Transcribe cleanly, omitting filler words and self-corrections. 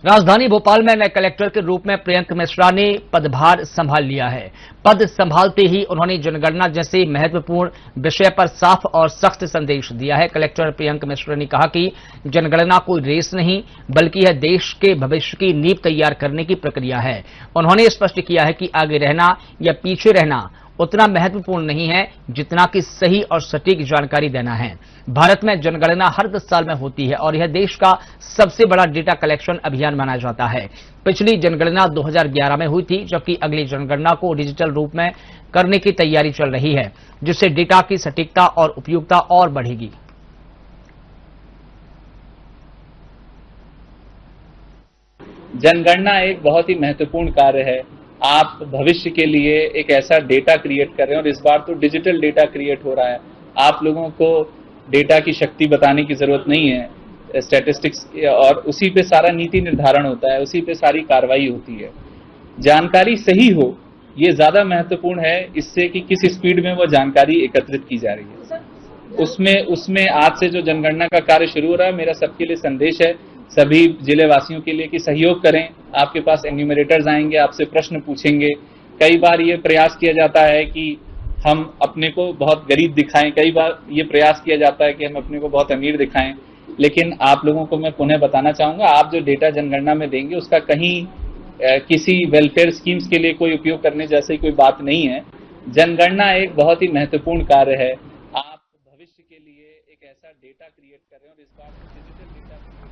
राजधानी भोपाल में नए कलेक्टर के रूप में प्रियंक मिश्रा ने पदभार संभाल लिया है। पद संभालते ही उन्होंने जनगणना जैसे महत्वपूर्ण विषय पर साफ और सख्त संदेश दिया है। कलेक्टर प्रियंक मिश्रा ने कहा कि जनगणना कोई रेस नहीं, बल्कि यह देश के भविष्य की नींव तैयार करने की प्रक्रिया है। उन्होंने स्पष्ट किया है कि आगे रहना या पीछे रहना उतना महत्वपूर्ण नहीं है जितना कि सही और सटीक जानकारी देना है। भारत में जनगणना हर 10 साल में होती है और यह देश का सबसे बड़ा डेटा कलेक्शन अभियान माना जाता है। पिछली जनगणना 2011 में हुई थी, जबकि अगली जनगणना को डिजिटल रूप में करने की तैयारी चल रही है, जिससे डेटा की सटीकता और उपयुक्तता और बढ़ेगी। जनगणना एक बहुत ही महत्वपूर्ण कार्य है। आप भविष्य के लिए एक ऐसा डेटा क्रिएट कर रहे हैं और इस बार तो डिजिटल डेटा क्रिएट हो रहा है। आप लोगों को डेटा की शक्ति बताने की जरूरत नहीं है, स्टैटिस्टिक्स और उसी पे सारा नीति निर्धारण होता है, उसी पे सारी कार्रवाई होती है। जानकारी सही हो, ये ज्यादा महत्वपूर्ण है इससे कि किस स्पीड में वो जानकारी एकत्रित की जा रही है। उसमें आज से जो जनगणना का कार्य शुरू हो रहा है, मेरा सबके लिए संदेश है, सभी जिले वासियों के लिए कि सहयोग करें। आपके पास एन्यूमरेटर्स आएंगे, आपसे प्रश्न पूछेंगे। कई बार ये प्रयास किया जाता है कि हम अपने को बहुत गरीब दिखाएं, कई बार ये प्रयास किया जाता है कि हम अपने को बहुत अमीर दिखाएं, लेकिन आप लोगों को मैं पुनः बताना चाहूंगा, आप जो डेटा जनगणना में देंगे उसका कहीं किसी वेलफेयर स्कीम्स के लिए कोई उपयोग करने जैसी कोई बात नहीं है। जनगणना एक बहुत ही महत्वपूर्ण कार्य है। आप भविष्य के लिए एक ऐसा डेटा क्रिएट कर रहे हैं और इस बार डिजिटल डेटा